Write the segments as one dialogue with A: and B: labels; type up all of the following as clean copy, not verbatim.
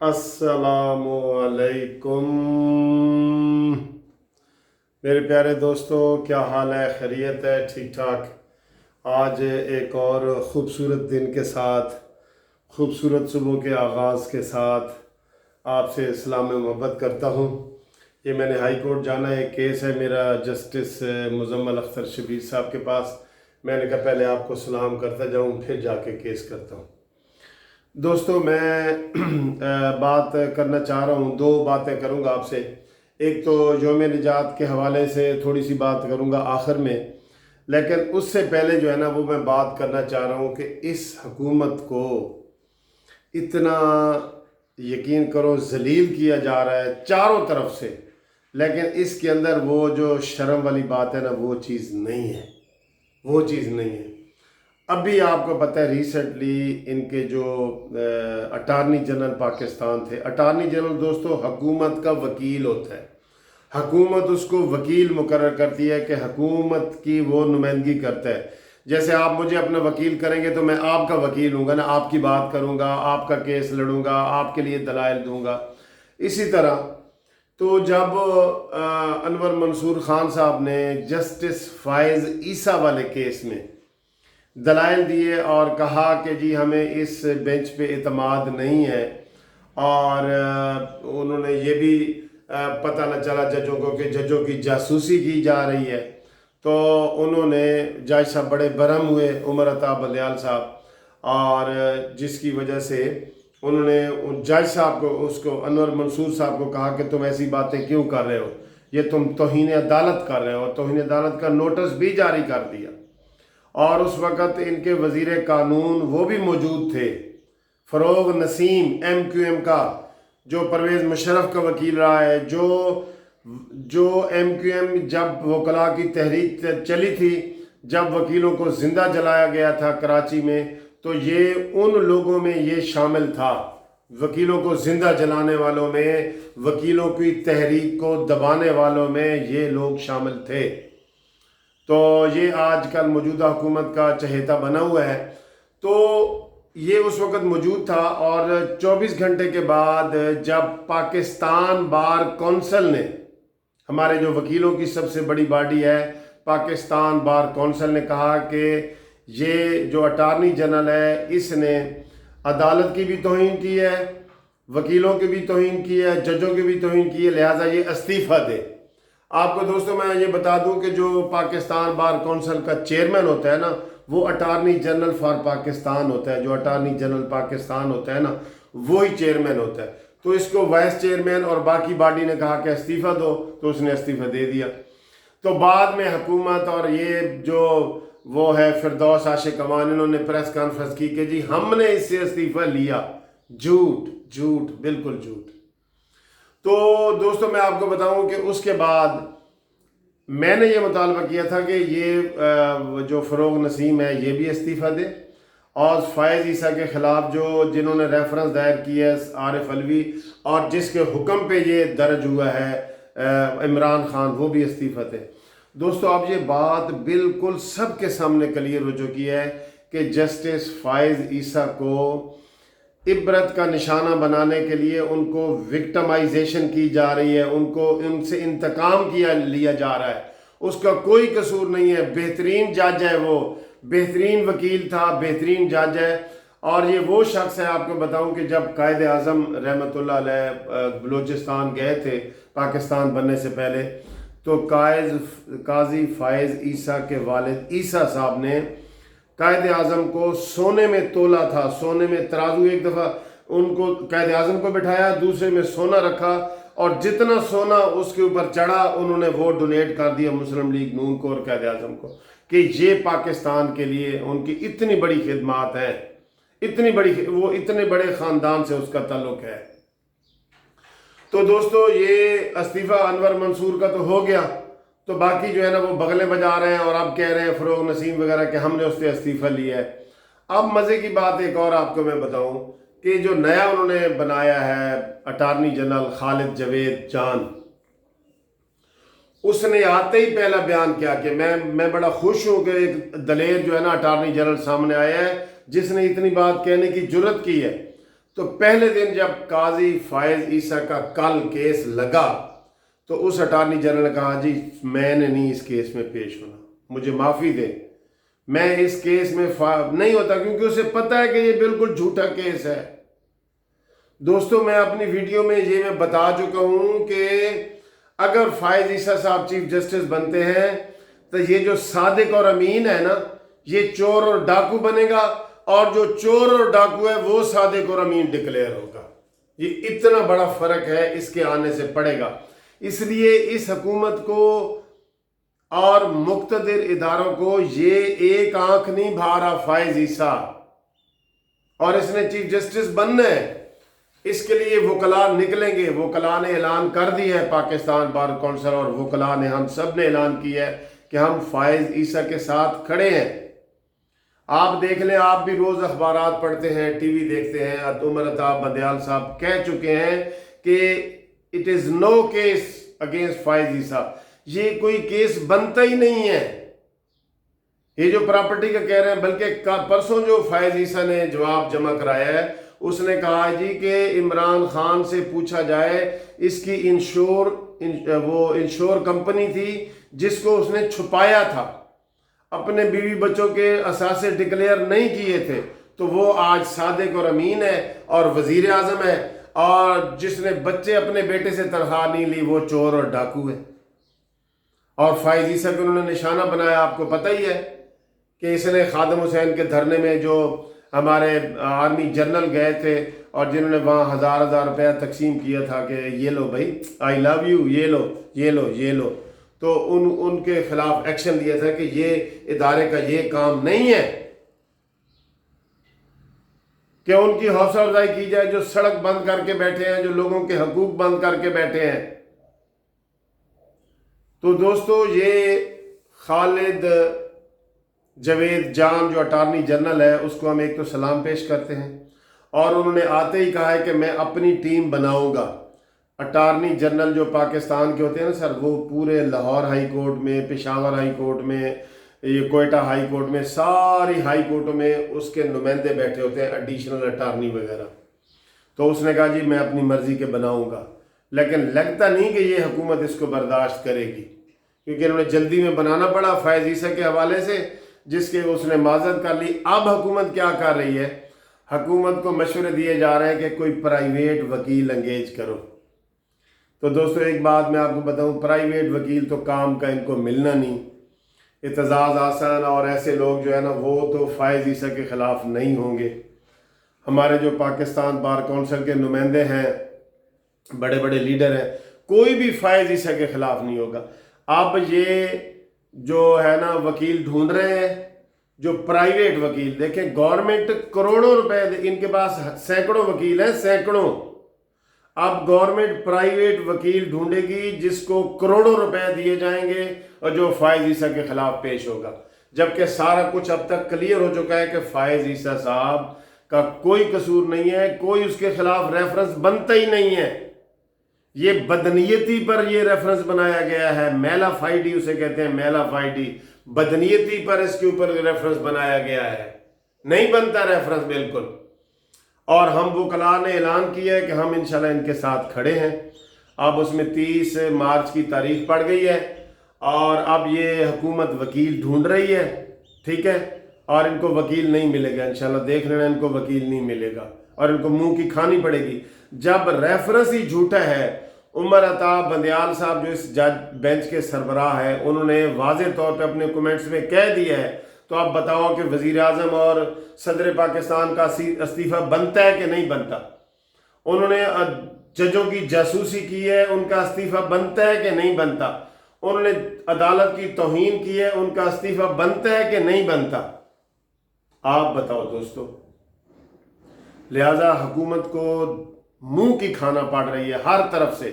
A: अस्सलामु अलैकुम मेरे प्यारे दोस्तों, क्या हाल है? खैरियत है? ठीक ठाक। आज एक और ख़ूबसूरत दिन के साथ, ख़ूबसूरत सुबह के आगाज़ के साथ आपसे इस्लाम में मोहब्बत करता हूँ। ये मैंने हाई कोर्ट जाना है, एक केस है मेरा जस्टिस मुजम्मल अख्तर शबीर साहब के पास। मैंने कहा पहले आपको सलाम करता जाऊँ, फिर जाके केस करता हूँ। दोस्तों, मैं बात करना चाह रहा हूँ, दो बातें करूँगा आपसे। एक तो यौम निजात के हवाले से थोड़ी सी बात करूँगा आखिर में, लेकिन उससे पहले जो है ना वो मैं बात करना चाह रहा हूँ कि इस हुकूमत को इतना यकीन करो जलील किया जा रहा है चारों तरफ से, लेकिन इसके अंदर वो जो शर्म वाली बात है ना वो चीज़ नहीं है, वो चीज़ नहीं है। अभी आपको पता है रिसेंटली इनके जो अटार्नी जनरल पाकिस्तान थे, अटार्नी जनरल दोस्तों हुकूमत का वकील होता है। हुकूमत उसको वकील मुकर्रर करती है कि हुकूमत की वो नुमाइंदगी करता है। जैसे आप मुझे अपना वकील करेंगे तो मैं आपका वकील हूँगा ना, आपकी बात करूँगा, आपका केस लड़ूंगा, आपके लिए दलाइल दूँगा। इसी तरह तो जब अनवर मंसूर खान साहब ने जस्टिस फायज़ ईसा वाले केस में दलाइल दिए और कहा कि जी हमें इस बेंच पे इतमाद नहीं है, और उन्होंने ये भी पता न चला जजों को कि जजों की जासूसी की जा रही है, तो उन्होंने जज साहब बड़े बरहम हुए, उमर अता बलियाल साहब, और जिसकी वजह से उन्होंने उन जज साहब को, उसको अनवर मंसूर साहब को कहा कि तुम ऐसी बातें क्यों कर रहे हो, ये तुम तौहीन अदालत कर रहे हो, और तौहीन अदालत का नोटिस भी जारी कर दिया। और उस वक़्त इनके वज़ीर कानून वो भी मौजूद थे, फ़रोग़ नसीम MQM का, जो परवेज़ मुशर्रफ का वकील रहा है, जो MQM जब वकला की तहरीक चली थी, जब वकीलों को ज़िंदा जलाया गया था कराची में, तो ये उन लोगों में ये शामिल था, वकीलों को ज़िंदा जलाने वालों में, वकीलों की तहरीक को दबाने वालों में ये लोग शामिल थे। तो ये आजकल मौजूदा हुकूमत का चहेता बना हुआ है। तो ये उस वक़्त मौजूद था, और 24 घंटे के बाद जब पाकिस्तान बार कौंसिल ने, हमारे जो वकीलों की सबसे बड़ी बॉडी है पाकिस्तान बार कौंसिल ने कहा कि ये जो अटार्नी जनरल है इसने अदालत की भी तौहीन की है, वकीलों की भी तौहीन की है, जजों की भी तौहीन की है, लिहाजा ये इस्तीफ़ा दे। आपको दोस्तों मैं ये बता दूं कि जो पाकिस्तान बार कौंसिल का चेयरमैन होता है ना, वो अटार्नी जनरल फॉर पाकिस्तान होता है। जो अटार्नी जनरल पाकिस्तान होता है ना, वो ही चेयरमैन होता है। तो इसको वाइस चेयरमैन और बाकी बॉडी ने कहा कि इस्तीफ़ा दो, तो उसने इस्तीफ़ा दे दिया। तो बाद में हुकूमत और ये जो वो है फिरदौस आशिक अमान, इन्होंने प्रेस कॉन्फ्रेंस की कि जी हमने इससे इस्तीफ़ा लिया। झूठ, झूठ, बिल्कुल झूठ। तो दोस्तों मैं आपको बताऊं कि उसके बाद मैंने ये मुतालबा किया था कि ये जो फ़रोग़ नसीम है ये भी इस्तीफ़ा दे, और फ़ायज़ ईसा के ख़िलाफ़ जिन्होंने रेफरेंस दायर किया है आरिफ अलवी, और जिसके हुक्म पे ये दर्ज हुआ है इमरान खान, वो भी इस्तीफ़ा दे। दोस्तों अब ये बात बिल्कुल सबके सामने क्लियर हो चुकी है कि जस्टिस फ़ायज़ ईसा को इबरत का निशाना बनाने के लिए उनको विक्टिमाइजेशन की जा रही है, उनको उनसे इंतकाम लिया जा रहा है। उसका कोई कसूर नहीं है, बेहतरीन जज है, वो बेहतरीन वकील था, बेहतरीन जज है। और ये वो शख्स है, आपको बताऊं कि जब कायद आज़म रहमतुल्लाह अलैह बलूचिस्तान गए थे पाकिस्तान बनने से पहले, तो काजी फ़ायज़ ईसा के वालिद ईसा साहब ने कायद आज़म को सोने में तोला था, सोने में तराजू, एक दफ़ा उनको कायद आज़म को बिठाया, दूसरे में सोना रखा, और जितना सोना उसके ऊपर चढ़ा उन्होंने वो डोनेट कर दिया मुस्लिम लीग नून को और कायद आज़म को, कि ये पाकिस्तान के लिए उनकी इतनी बड़ी खिदमात है, इतनी बड़ी, वो इतने बड़े ख़ानदान से उसका ताल्लुक़ है। तो दोस्तों ये इस्तीफ़ा अनवर मंसूर का तो हो गया, तो बाकी जो है ना वो बगले बजा रहे हैं और अब कह रहे हैं फ़रोग़ नसीम वगैरह कि हमने उससे इस्तीफ़ा लिया है। अब मज़े की बात एक और आपको मैं बताऊं कि जो नया उन्होंने बनाया है अटार्नी जनरल खालिद जवेद जान, उसने आते ही पहला बयान किया कि मैं बड़ा खुश हूँ कि एक दलेर जो है ना अटार्नी जनरल सामने आया है जिसने इतनी बात कहने की जुर्रत की है। तो पहले दिन जब काजी फायज ईसा का कल केस लगा तो उस अटार्नी जनरल ने कहा जी मैंने नहीं इस केस में पेश होना, मुझे माफ़ी दे, मैं इस केस में नहीं होता, क्योंकि उसे पता है कि ये बिल्कुल झूठा केस है। दोस्तों मैं अपनी वीडियो में ये मैं बता चुका हूं कि अगर फायज ईसा साहब चीफ जस्टिस बनते हैं तो ये जो सादिक और अमीन है ना, ये चोर और डाकू बनेगा, और जो चोर और डाकू है वो सादिक और अमीन डिक्लेयर होगा। ये इतना बड़ा फर्क है, इसके आने से पड़ेगा। इसलिए इस हुकूमत को और मुक्तदिर इदारों को ये एक आंख नहीं भा रहा फायज ईसा, और इसने चीफ जस्टिस बनना है। इसके लिए वकला निकलेंगे। वकला ने ऐलान कर दिया है, पाकिस्तान बार कौंसिल और वकला ने, हम सब ने ऐलान किया है कि हम फायज ईसा के साथ खड़े हैं। आप देख लें, आप भी रोज अखबारात पढ़ते हैं, टीवी देखते हैं, उमर अताब बंदयाल साहब कह चुके हैं कि it is no case against Faiz Isa, ये कोई केस बनता ही नहीं है। ये जो प्रॉपर्टी का कह रहे हैं, बल्कि परसों जो फायज ईसा ने जवाब जमा कराया है, उसने कहा जी कि इमरान खान से पूछा जाए, इसकी वो इंश्योर कंपनी थी जिसको उसने छुपाया था, अपने बीवी बच्चों के असासे डिक्लेयर नहीं किए थे, तो वो आज सादिक और अमीन है और वजीर आजम है, और जिसने बच्चे अपने बेटे से तनख्वाह नहीं ली वो चोर और डाकू है। और फायज ईसा को उन्होंने निशाना बनाया। आपको पता ही है कि इसने खादम हुसैन के धरने में जो हमारे आर्मी जनरल गए थे और जिन्होंने वहाँ हज़ार रुपया तकसीम किया था कि ये लो भाई, आई लव यू, ये लो ये लो ये लो, तो उनके खिलाफ एक्शन लिया था कि ये इदारे का ये काम नहीं है कि उनकी हौसला अफजाई की जाए, जो सड़क बंद करके बैठे हैं, जो लोगों के हकूक बंद करके बैठे हैं। तो दोस्तों ये खालिद जवेद जान जो अटार्नी जनरल है, उसको हम एक तो सलाम पेश करते हैं, और उन्होंने आते ही कहा है कि मैं अपनी टीम बनाऊंगा। अटार्नी जनरल जो पाकिस्तान के होते हैं ना सर, वो पूरे लाहौर हाई कोर्ट में, पेशावर हाई कोर्ट में, ये कोयटा हाई कोर्ट में, सारी हाई कोर्टों में उसके नुमाइंदे बैठे होते हैं, एडिशनल अटार्नी वगैरह। तो उसने कहा जी मैं अपनी मर्जी के बनाऊंगा, लेकिन लगता नहीं कि ये हुकूमत इसको बर्दाश्त करेगी, क्योंकि इन्होंने जल्दी में बनाना पड़ा फायज ईसा के हवाले से, जिसके उसने माजरत कर ली। अब हुकूमत क्या कर रही है, हुकूमत को मशवरे दिए जा रहे हैं कि कोई प्राइवेट वकील एंगेज करो। तो दोस्तों एक बात मैं आपको बताऊं, प्राइवेट वकील तो काम का इनको मिलना नहीं। एतजाज़ आसान और ऐसे लोग जो है ना, वो तो फायज ईसा के ख़िलाफ़ नहीं होंगे। हमारे जो पाकिस्तान बार कौंसिल के नुमाइंदे हैं, बड़े बड़े लीडर हैं, कोई भी फायज ईसा के ख़िलाफ़ नहीं होगा। अब ये जो है ना वकील ढूंढ रहे हैं, जो प्राइवेट वकील, देखें गवर्नमेंट करोड़ों रुपए, इनके पास सैकड़ों वकील हैं, सैकड़ों। अब गवर्नमेंट प्राइवेट वकील ढूंढेगी जिसको करोड़ों रुपए दिए जाएंगे और जो फायज ईसा के खिलाफ पेश होगा, जबकि सारा कुछ अब तक क्लियर हो चुका है कि फायज ईसा साहब का कोई कसूर नहीं है, कोई उसके खिलाफ रेफरेंस बनता ही नहीं है। ये बदनीयती पर ये रेफरेंस बनाया गया है, मेला फाइडी उसे कहते हैं, मेला फाइडी, बदनीयती पर इसके ऊपर रेफरेंस बनाया गया है, नहीं बनता रेफरेंस बिल्कुल। और हम वकला ने ऐलान किया है कि हम इंशाल्लाह इनके साथ खड़े हैं। अब उसमें 30 मार्च की तारीख पड़ गई है और अब ये हुकूमत वकील ढूंढ रही है, ठीक है, और इनको वकील नहीं मिलेगा इंशाल्लाह, देख लेना, इनको वकील नहीं मिलेगा और इनको मुंह की खानी पड़ेगी। जब रेफरेंस ही झूठा है, उमर अताब बंदयाल साहब जो इस जज बेंच के सरबराह है, उन्होंने वाज़ेह तौर पे अपने कमेंट्स में कह दिया है, तो आप बताओ कि वज़ीर आज़म और सदर पाकिस्तान का इस्तीफ़ा बनता है कि नहीं बनता। उन्होंने जजों की जासूसी की है, उनका इस्तीफ़ा बनता है कि नहीं बनता। उन्होंने अदालत की तौहीन की है, उनका इस्तीफ़ा बनता है कि नहीं बनता। आप बताओ दोस्तों। लिहाजा हुकूमत को मुंह की खाना पड़ रही है हर तरफ से।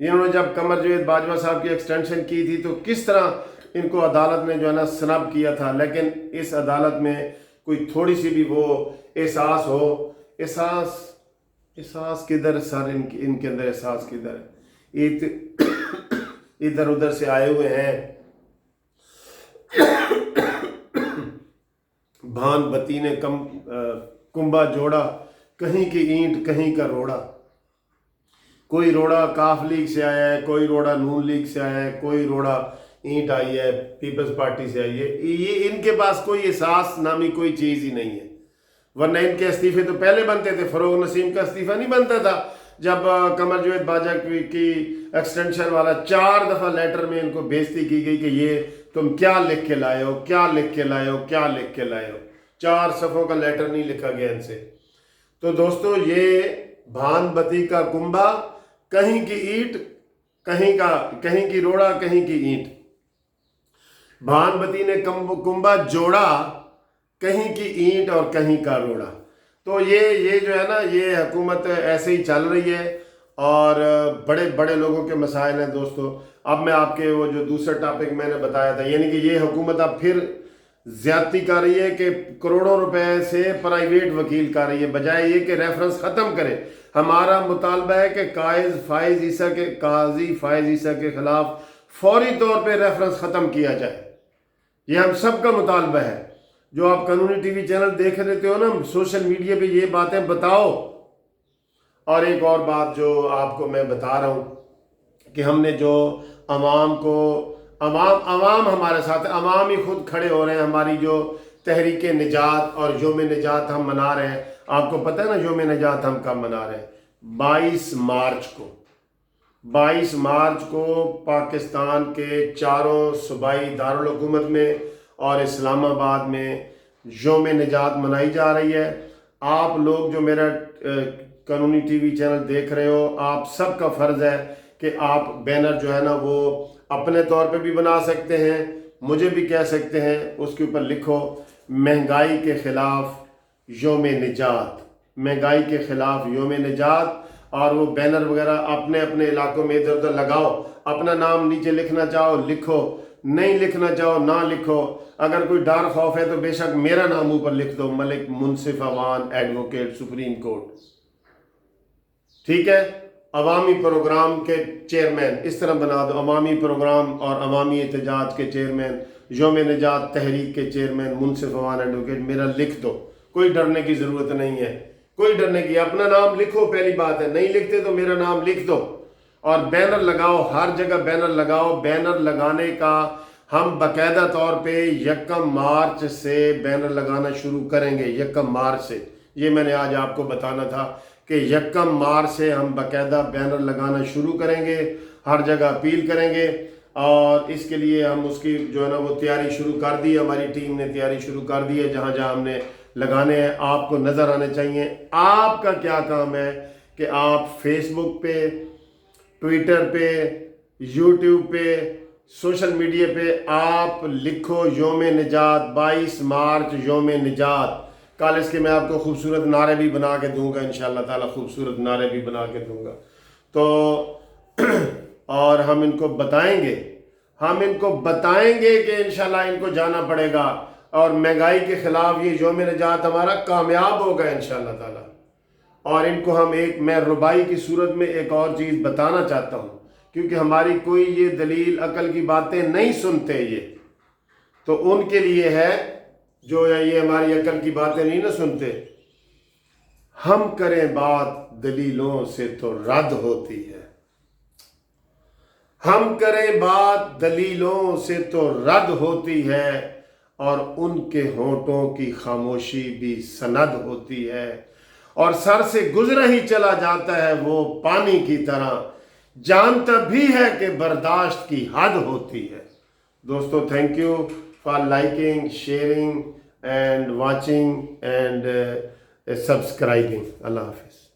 A: इन्होंने जब कमर जावेद बाजवा साहब की एक्सटेंशन की थी तो किस तरह इनको अदालत ने जो है ना स्नब किया था, लेकिन इस अदालत में कोई थोड़ी सी भी वो एहसास हो, एहसास किधर सर, इनके अंदर एहसास किधर है। इधर उधर से आए हुए हैं, भान बती ने कुंबा जोड़ा کہیں کی اینٹ کہیں کا روڑا، کوئی روڑا کاف لیگ سے آیا ہے، کوئی روڑا نون لیگ سے آیا ہے، کوئی روڑا اینٹ آئی ہے پیپلز پارٹی سے آئی ہے. یہ ان کے پاس کوئی احساس نامی کوئی چیز ہی نہیں ہے، ورنہ ان کے استعفے تو پہلے بنتے تھے. فروغ نسیم کا استعفیٰ نہیں بنتا تھا جب قمر جاوید باجوہ کی ایکسٹینشن والا 4 دفعہ لیٹر میں ان کو بےزتی کی گئی کہ یہ تم کیا لکھ کے لائے ہو، کیا لکھ کے لائے ہو، کیا لکھ کے لائے ہو. 4 صفحوں کا لیٹر نہیں لکھا گیا ان سے. تو دوستو یہ بھان بتی کا کنبا، کہیں کی اینٹ کہیں کی روڑا کہیں کی اینٹ. بھان بتی نے کنبا جوڑا، کہیں کی اینٹ اور کہیں کا روڑا. تو یہ جو ہے نا، یہ حکومت ایسے ہی چل رہی ہے اور بڑے بڑے لوگوں کے مسائل ہیں دوستو. اب میں آپ کے وہ جو دوسرا ٹاپک میں نے بتایا تھا، یعنی کہ یہ حکومت اب پھر زیادتی کر رہی ہے کہ کروڑوں روپے سے پرائیویٹ وکیل کر رہی ہے، بجائے یہ کہ ریفرنس ختم کرے. ہمارا مطالبہ ہے کہ قاضی فائز عیسیٰ کے خلاف فوری طور پہ ریفرنس ختم کیا جائے. یہ ہم سب کا مطالبہ ہے. جو آپ قانونی ٹی وی چینل دیکھ رہتے ہو نا، سوشل میڈیا پہ یہ باتیں بتاؤ. اور ایک اور بات جو آپ کو میں بتا رہا ہوں کہ ہم نے جو عوام ہمارے ساتھ، عوام ہی خود کھڑے ہو رہے ہیں. ہماری جو تحریک نجات اور یوم نجات ہم منا رہے ہیں، آپ کو پتہ ہے نا یوم نجات ہم کب منا رہے ہیں؟ 22 مارچ کو پاکستان کے چاروں صوبائی دارالحکومت میں اور اسلام آباد میں یوم نجات منائی جا رہی ہے. آپ لوگ جو میرا قانونی ٹی وی چینل دیکھ رہے ہو، آپ سب کا فرض ہے کہ آپ بینر جو ہے نا وہ اپنے طور پہ بھی بنا سکتے ہیں، مجھے بھی کہہ سکتے ہیں. اس کے اوپر لکھو مہنگائی کے خلاف یوم نجات، مہنگائی کے خلاف یوم نجات، اور وہ بینر وغیرہ اپنے اپنے علاقوں میں ادھر ادھر لگاؤ. اپنا نام نیچے لکھنا چاہو لکھو، نہیں لکھنا چاہو نہ لکھو. اگر کوئی ڈر خوف ہے تو بے شک میرا نام اوپر لکھ دو، ملک منصف اوان ایڈوکیٹ سپریم کورٹ. ٹھیک ہے؟ عوامی پروگرام کے چیئرمین اس طرح بنا دو، عوامی پروگرام اور عوامی احتجاج کے چیئرمین، یوم نجات تحریک کے چیئرمین منصف اوان ایڈوکیٹ. میرا لکھ دو، کوئی ڈرنے کی ضرورت نہیں ہے، کوئی ڈرنے کی. اپنا نام لکھو، پہلی بات ہے. نہیں لکھتے تو میرا نام لکھ دو. اور بینر لگاؤ، ہر جگہ بینر لگاؤ. بینر لگانے کا ہم باقاعدہ طور پہ 1 مارچ سے بینر لگانا شروع کریں گے. 1 مارچ سے، یہ میں نے آج آپ کو بتانا تھا کہ 1 مارچ سے ہم باقاعدہ بینر لگانا شروع کریں گے، ہر جگہ اپیل کریں گے. اور اس کے لیے ہم اس کی جو ہے نا وہ تیاری شروع کر دی ہے، ہماری ٹیم نے تیاری شروع کر دی ہے. جہاں جہاں ہم نے لگانے ہیں آپ کو نظر آنے چاہیے. آپ کا کیا کام ہے کہ آپ فیس بک پہ، ٹویٹر پہ، یوٹیوب پہ، سوشل میڈیا پہ آپ لکھو یوم نجات، 22 مارچ یوم نجات. کل اس کے میں آپ کو خوبصورت نعرے بھی بنا کے دوں گا، انشاءاللہ تعالیٰ خوبصورت نعرے بھی بنا کے دوں گا. تو اور ہم ان کو بتائیں گے کہ انشاءاللہ ان کو جانا پڑے گا، اور مہنگائی کے خلاف یہ یوم نجات ہمارا کامیاب ہوگا انشاءاللہ تعالیٰ. اور ان کو ہم میں ربائی کی صورت میں ایک اور چیز بتانا چاہتا ہوں، کیونکہ ہماری کوئی یہ دلیل عقل کی باتیں نہیں سنتے یہ، تو ان کے لیے ہے جو یہ ہماری عقل کی باتیں نہیں نہ سنتے. ہم کریں بات دلیلوں سے تو رد ہوتی ہے، ہم کریں بات دلیلوں سے تو رد ہوتی ہے، اور ان کے ہونٹوں کی خاموشی بھی سند ہوتی ہے. اور سر سے گزرا ہی چلا جاتا ہے وہ پانی کی طرح، جانتا بھی ہے کہ برداشت کی حد ہوتی ہے. دوستو thank you for liking, sharing and watching and subscribing. اللہ حافظ.